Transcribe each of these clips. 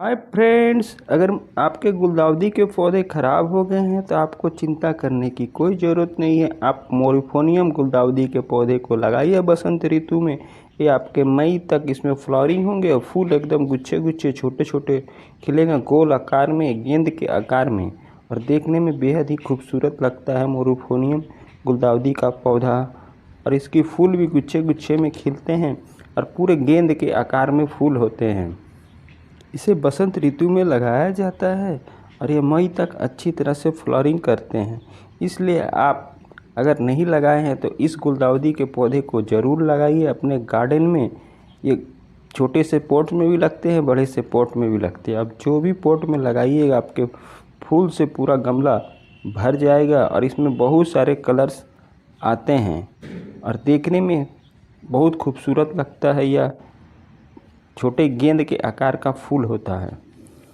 Hi friends, अगर आपके गुलदाउदी के पौधे ख़राब हो गए हैं तो आपको चिंता करने की कोई ज़रूरत नहीं है। आप मोरिफोनियम गुलदाउदी के पौधे को लगाइए बसंत ऋतु में। ये आपके मई तक इसमें फ्लावरिंग होंगे और फूल एकदम गुच्छे गुच्छे छोटे छोटे खिलेगा, गोल आकार में, गेंद के आकार में, और देखने में बेहद ही खूबसूरत लगता है मोरिफोनियम गुलदाउदी का पौधा। और इसकी फूल भी गुच्छे गुच्छे में खिलते हैं और पूरे गेंद के आकार में फूल होते हैं। इसे बसंत ऋतु में लगाया जाता है और ये मई तक अच्छी तरह से फ्लावरिंग करते हैं। इसलिए आप अगर नहीं लगाए हैं तो इस गुलदाउदी के पौधे को ज़रूर लगाइए अपने गार्डन में। ये छोटे से पॉट में भी लगते हैं, बड़े से पॉट में भी लगते हैं। आप जो भी पॉट में लगाइएगा आपके फूल से पूरा गमला भर जाएगा और इसमें बहुत सारे कलर्स आते हैं और देखने में बहुत खूबसूरत लगता है। यह छोटे गेंद के आकार का फूल होता है।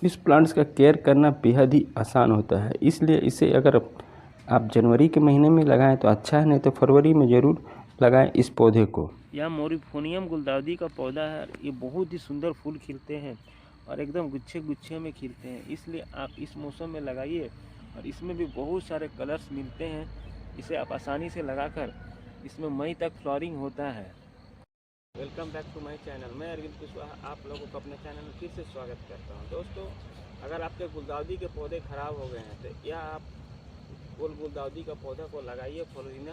इस प्लांट्स का केयर करना बेहद ही आसान होता है, इसलिए इसे अगर आप जनवरी के महीने में लगाएं तो अच्छा है, नहीं तो फरवरी में ज़रूर लगाएं इस पौधे को। यह मोरिफोनियम गुलदाउदी का पौधा है। ये बहुत ही सुंदर फूल खिलते हैं और एकदम गुच्छे गुच्छे में खिलते हैं, इसलिए आप इस मौसम में लगाइए। और इसमें भी बहुत सारे कलर्स मिलते हैं, इसे आप आसानी से लगाकर इसमें मई तक फ्लावरिंग होता है। Welcome back to my channel. मैं अरविंद कुशवाहा आप लोगों को अपने चैनल में फिर से स्वागत करता हूं। दोस्तों, अगर आपके गुलदाउदी के पौधे ख़राब हो गए हैं तो यह आप गुलदाउदी का पौधा को लगाइए। फ्लोरिना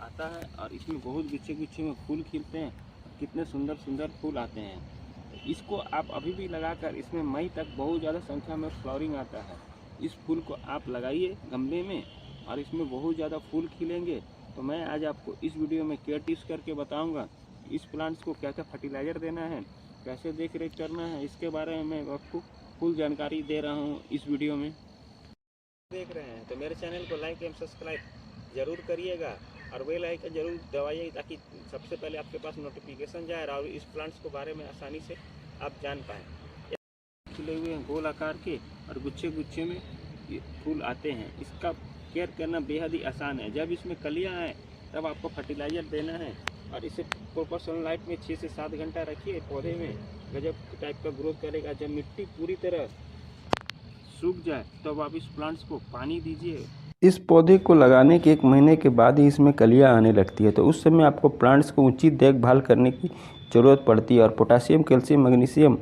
आता है और इसमें बहुत गुच्छे गुच्छे में फूल खिलते हैं, कितने सुंदर सुंदर फूल आते हैं। इसको आप अभी भी लगाकर इसमें मई तक बहुत ज़्यादा संख्या में फ्लावरिंग आता है। इस फूल को आप लगाइए गमले में और इसमें बहुत ज़्यादा फूल खिलेंगे। तो मैं आज आपको इस वीडियो में केयर टिप्स करके बताऊँगा इस प्लांट्स को क्या क्या फर्टिलाइज़र देना है, कैसे देख रेख करना है, इसके बारे में मैं आपको फुल जानकारी दे रहा हूँ इस वीडियो में। देख रहे हैं तो मेरे चैनल को लाइक एवं सब्सक्राइब जरूर करिएगा और बेल आइकन जरूर दबाइए ताकि सबसे पहले आपके पास नोटिफिकेशन जाए और इस प्लांट्स के बारे में आसानी से आप जान पाएँ। खिले हुए हैं गोल आकार के और गुच्छे गुच्छे में ये फूल आते हैं। इसका केयर करना बेहद ही आसान है। जब इसमें कलियाँ आए तब आपको फर्टिलाइज़र देना है और इसे प्रॉपर सनलाइट में 6 से 7 घंटा रखिए। पौधे में गजब टाइप का ग्रोथ करेगा। जब मिट्टी पूरी तरह सूख जाए तब आप इस प्लांट्स को पानी दीजिए। इस पौधे को लगाने के 1 महीने के बाद ही इसमें कलियां आने लगती है, तो उस समय आपको प्लांट्स को उचित देखभाल करने की ज़रूरत पड़ती है। और पोटासियम, कैल्शियम, मैग्नीशियम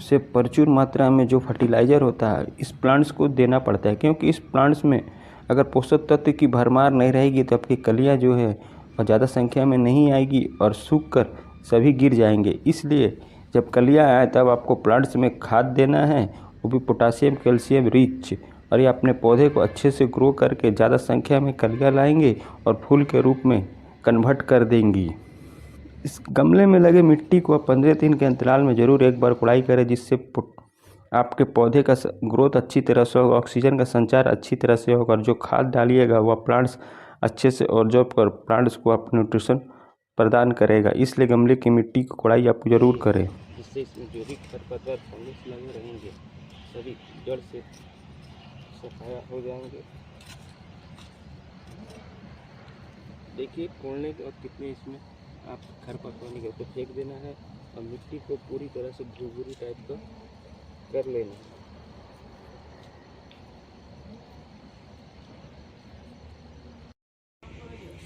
से प्रचुर मात्रा में जो फर्टिलाइज़र होता है इस प्लांट्स को देना पड़ता है, क्योंकि इस प्लांट्स में अगर पोषक तत्व की भरमार नहीं रहेगी तो आपकी कलियाँ जो है और ज़्यादा संख्या में नहीं आएगी और सूख कर सभी गिर जाएंगे। इसलिए जब कलियाँ आए तब आपको प्लांट्स में खाद देना है, वो भी पोटासियम कैल्शियम रिच, और ये अपने पौधे को अच्छे से ग्रो करके ज़्यादा संख्या में कलियाँ लाएंगे और फूल के रूप में कन्वर्ट कर देंगी। इस गमले में लगे मिट्टी को 15 दिन के अंतराल में ज़रूर एक बार कुड़ाई करें, जिससे आपके पौधे का ग्रोथ अच्छी तरह से होगा, ऑक्सीजन का संचार अच्छी तरह से होगा और जो खाद डालिएगा वह प्लांट्स अच्छे से ऑब्जॉर्ब कर प्लांट्स को आप न्यूट्रिशन प्रदान करेगा। इसलिए गमले की मिट्टी की कुड़ाई आप ज़रूर करें। इससे इसमें जो भी खरपतवार फंगस लगे रहेंगे सभी जड़ से सफाया हो जाएंगे। देखिए कोड़ने के बाद कितने इसमें आप खरपतवार निकल के फेंक देना है और मिट्टी को पूरी तरह से भूरी टाइप का कर लेना है।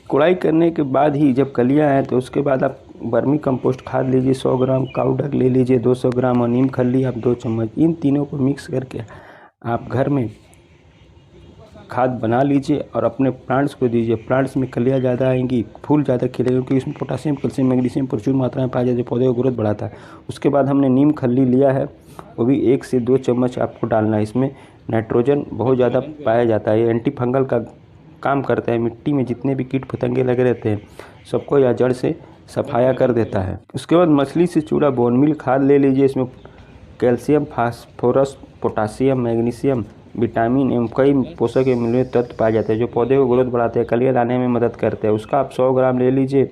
कुड़ाई करने के बाद ही जब कलियां आए तो उसके बाद आप वर्मी कंपोस्ट खाद लीजिए 100 ग्राम, काऊ डंग ले लीजिए 200 ग्राम और नीम खल्ली आप 2 चम्मच। इन तीनों को मिक्स करके आप घर में खाद बना लीजिए और अपने प्लांट्स को दीजिए। प्लांट्स में कलियाँ ज़्यादा आएंगी, फूल ज़्यादा खिलेंगे, क्योंकि इसमें पोटासियम, कैल्शियम, मैग्नीशियम प्रचुर मात्रा में पाया जाता है, पौधे को ग्रोथ बढ़ाता है। उसके बाद हमने नीम खल्ली लिया है, वो भी 1 से 2 चम्मच आपको डालना है। इसमें नाइट्रोजन बहुत ज़्यादा पाया जाता है, ये एंटी फंगल का काम करता है। मिट्टी में जितने भी कीट पतंगे लगे रहते हैं सबको यह जड़ से सफाया कर देता है। उसके बाद मछली से चूड़ा बोन मील खाद ले लीजिए। इसमें calcium, phosphorus, potassium, magnesium, vitamin एवं कई पोषक एवं मूल्य तत्व पाए जाते हैं जो पौधे को ग्रोथ बढ़ाते हैं, कलियाँ लाने में मदद करते हैं। उसका आप 100 ग्राम ले लीजिए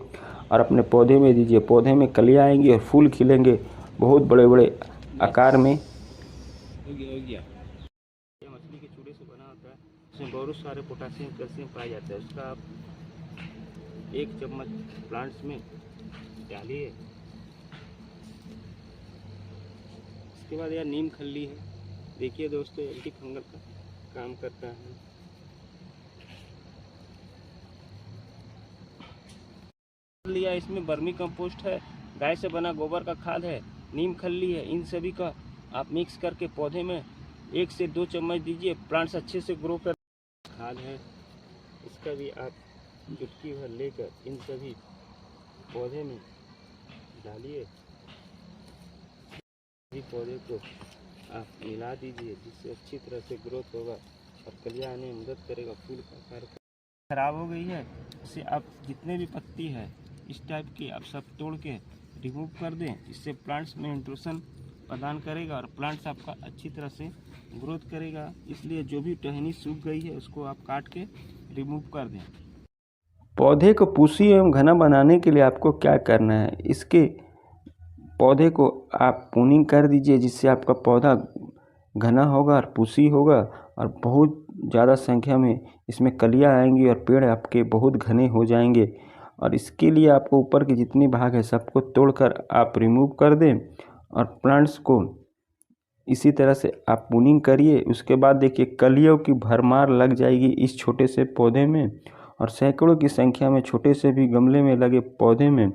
और अपने पौधे में दीजिए। पौधे में कलियाँ आएंगी और फूल खिलेंगे बहुत बड़े बड़े आकार में। हो गया। यह मछली के चूड़े से बना होता है, इसमें बहुत सारे पोटासियम कैल्शियम पाए जाते हैं। उसका आप 1 चम्मच प्लांट्स में डालिए इसके बाद यह नीम खल्ली है, देखिए दोस्तों एंटी फंगल का काम करता है। लिया इसमें वर्मी कंपोस्ट है, गाय से बना गोबर का खाद है, नीम खल्ली है, इन सभी का आप मिक्स करके पौधे में 1 से 2 चम्मच दीजिए, प्लांट्स अच्छे से ग्रो कर। खाद है, इसका भी आप चुटकी भर लेकर इन सभी पौधे में डालिए, सभी पौधे को आप मिला दीजिए, जिससे अच्छी तरह से ग्रोथ होगा और कलियाँ आने में मदद करेगा। फूल का आकार खराब हो गई है, इसे आप जितने भी पत्ती है इस टाइप की आप सब तोड़ के रिमूव कर दें, इससे प्लांट्स में इंट्रूशन प्रदान करेगा और प्लांट्स आपका अच्छी तरह से ग्रोथ करेगा। इसलिए जो भी टहनी सूख गई है उसको आप काट के रिमूव कर दें। पौधे को पुष्टि एवं घना बनाने के लिए आपको क्या करना है, इसके पौधे को आप प्रूनिंग कर दीजिए, जिससे आपका पौधा घना होगा और पुष्टि होगा और बहुत ज़्यादा संख्या में इसमें कलियां आएंगी और पेड़ आपके बहुत घने हो जाएंगे। और इसके लिए आपको ऊपर के जितने भाग है सबको तोड़कर आप रिमूव कर दें और प्लांट्स को इसी तरह से आप प्रूनिंग करिए। उसके बाद देखिए कलियों की भरमार लग जाएगी इस छोटे से पौधे में और सैकड़ों की संख्या में छोटे से भी गमले में लगे पौधे में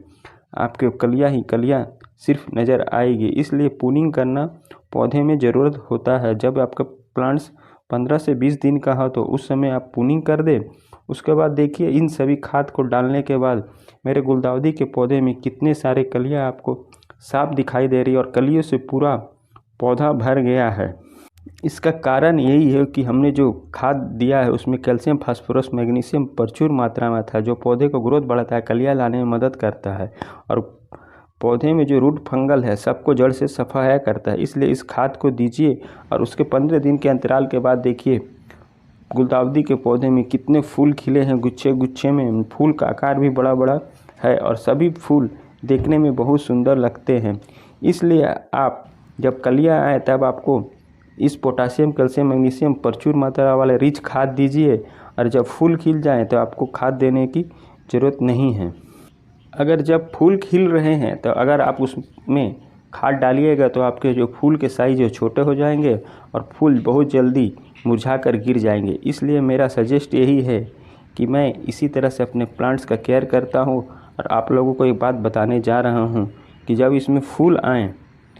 आपके कलियां ही कलियां सिर्फ नज़र आएगी। इसलिए प्रूनिंग करना पौधे में ज़रूरत होता है। जब आपका प्लांट्स 15 से 20 दिन का हो तो उस समय आप प्रूनिंग कर दें। उसके बाद देखिए इन सभी खाद को डालने के बाद मेरे गुलदाउदी के पौधे में कितने सारे कलियां आपको साफ दिखाई दे रही है और कलियों से पूरा पौधा भर गया है। इसका कारण यही है कि हमने जो खाद दिया है उसमें कैल्शियम, फास्फोरस, मैग्नीशियम प्रचुर मात्रा में था, जो पौधे को ग्रोथ बढ़ाता है, कलियां लाने में मदद करता है और पौधे में जो रूट फंगल है सबको जड़ से सफाया करता है। इसलिए इस खाद को दीजिए और उसके 15 दिन के अंतराल के बाद देखिए गुलदाउदी के पौधे में कितने फूल खिले हैं, गुच्छे गुच्छे में। फूल का आकार भी बड़ा बड़ा है और सभी फूल देखने में बहुत सुंदर लगते हैं। इसलिए आप जब कलियां आए तब आपको इस पोटासियम, कैल्शियम, मैग्नीशियम प्रचुर मात्रा वाले रिच खाद दीजिए और जब फूल खिल जाएँ तो आपको खाद देने की ज़रूरत नहीं है। अगर जब फूल खिल रहे हैं तो अगर आप उसमें खाद डालिएगा तो आपके जो फूल के साइज छोटे हो जाएंगे और फूल बहुत जल्दी मुरझा कर गिर जाएंगे। इसलिए मेरा सजेस्ट यही है कि मैं इसी तरह से अपने प्लांट्स का केयर करता हूँ और आप लोगों को एक बात बताने जा रहा हूँ कि जब इसमें फूल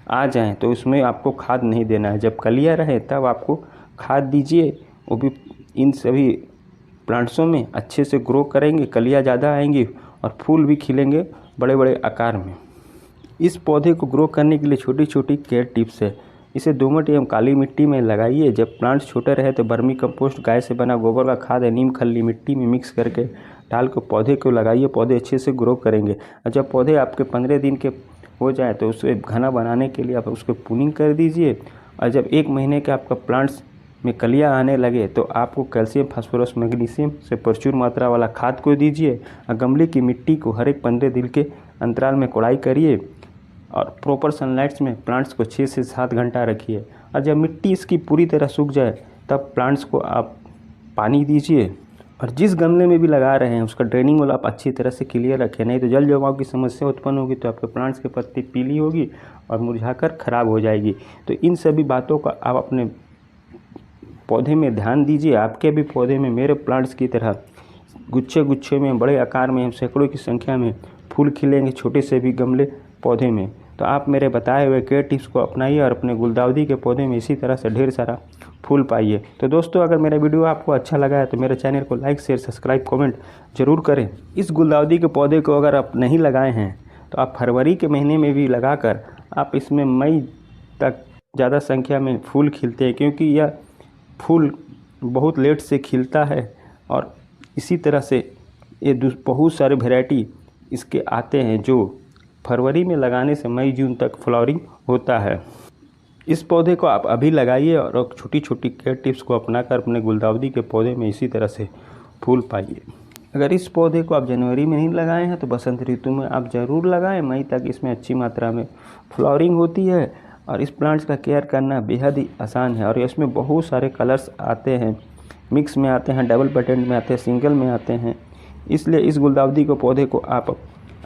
आ जाएं तो उसमें आपको खाद नहीं देना है। जब कलियां रहे तब आपको खाद दीजिए, वो भी इन सभी प्लांट्सों में अच्छे से ग्रो करेंगे, कलियां ज़्यादा आएंगी और फूल भी खिलेंगे बड़े बड़े आकार में। इस पौधे को ग्रो करने के लिए छोटी छोटी केयर टिप्स है। इसे दोमट एवं काली मिट्टी में लगाइए। जब प्लांट्स छोटे रहे तो वर्मी कंपोस्ट, गाय से बना गोबर का खाद है, नीम खल्ली मिट्टी में मिक्स करके डाल कर पौधे को लगाइए, पौधे अच्छे से ग्रो करेंगे। और जब पौधे आपके 15 दिन के हो जाए तो उसे घना बनाने के लिए आप उसको प्रूनिंग कर दीजिए। और जब 1 महीने के आपका प्लांट्स में कलियां आने लगे तो आपको कैल्शियम, फास्फोरस, मैग्नीशियम से प्रचुर मात्रा वाला खाद को दीजिए और गमले की मिट्टी को हर एक 15 दिन के अंतराल में कोड़ाई करिए और प्रॉपर सनलाइट्स में प्लांट्स को 6 से 7 घंटा रखिए। और जब मिट्टी इसकी पूरी तरह सूख जाए तब प्लांट्स को आप पानी दीजिए और जिस गमले में भी लगा रहे हैं उसका ड्रेनिंग वाला आप अच्छी तरह से क्लियर रखें, नहीं तो जल जमाव की समस्या उत्पन्न होगी तो आपके प्लांट्स के पत्ती पीली होगी और मुरझाकर खराब हो जाएगी। तो इन सभी बातों का आप अपने पौधे में ध्यान दीजिए। आपके भी पौधे में मेरे प्लांट्स की तरह गुच्छे गुच्छे में बड़े आकार में सैकड़ों की संख्या में फूल खिलेंगे छोटे से भी गमले पौधे में। तो आप मेरे बताए हुए केयर टिप्स को अपनाइए और अपने गुलदाउदी के पौधे में इसी तरह से ढेर सारा फूल पाइए। तो दोस्तों अगर मेरा वीडियो आपको अच्छा लगा है तो मेरे चैनल को लाइक, शेयर, सब्सक्राइब, कमेंट जरूर करें। इस गुलदाउदी के पौधे को अगर आप नहीं लगाए हैं तो आप फरवरी के महीने में भी लगाकर आप इसमें मई तक ज़्यादा संख्या में फूल खिलते हैं, क्योंकि यह फूल बहुत लेट से खिलता है और इसी तरह से ये बहुत सारे वैरायटी इसके आते हैं जो फरवरी में लगाने से मई जून तक फ्लावरिंग होता है। इस पौधे को आप अभी लगाइए और छोटी छोटी केयर टिप्स को अपनाकर अपने गुलदाउदी के पौधे में इसी तरह से फूल पाइए। अगर इस पौधे को आप जनवरी में नहीं लगाए हैं तो बसंत ऋतु में आप ज़रूर लगाएं। मई तक इसमें अच्छी मात्रा में फ्लावरिंग होती है और इस प्लांट्स का केयर करना बेहद ही आसान है। और इसमें बहुत सारे कलर्स आते हैं, मिक्स में आते हैं, डबल पेटेंट में आते हैं, सिंगल में आते हैं। इसलिए इस गुलदाउदी के पौधे को आप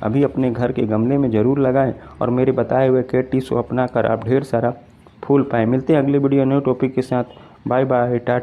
अभी अपने घर के गमले में ज़रूर लगाएं और मेरे बताए हुए केयर टिप्स को अपना कर आप ढेर सारा फूल पाए। मिलते हैं अगले वीडियो न्यू टॉपिक के साथ। Bye bye, Tata.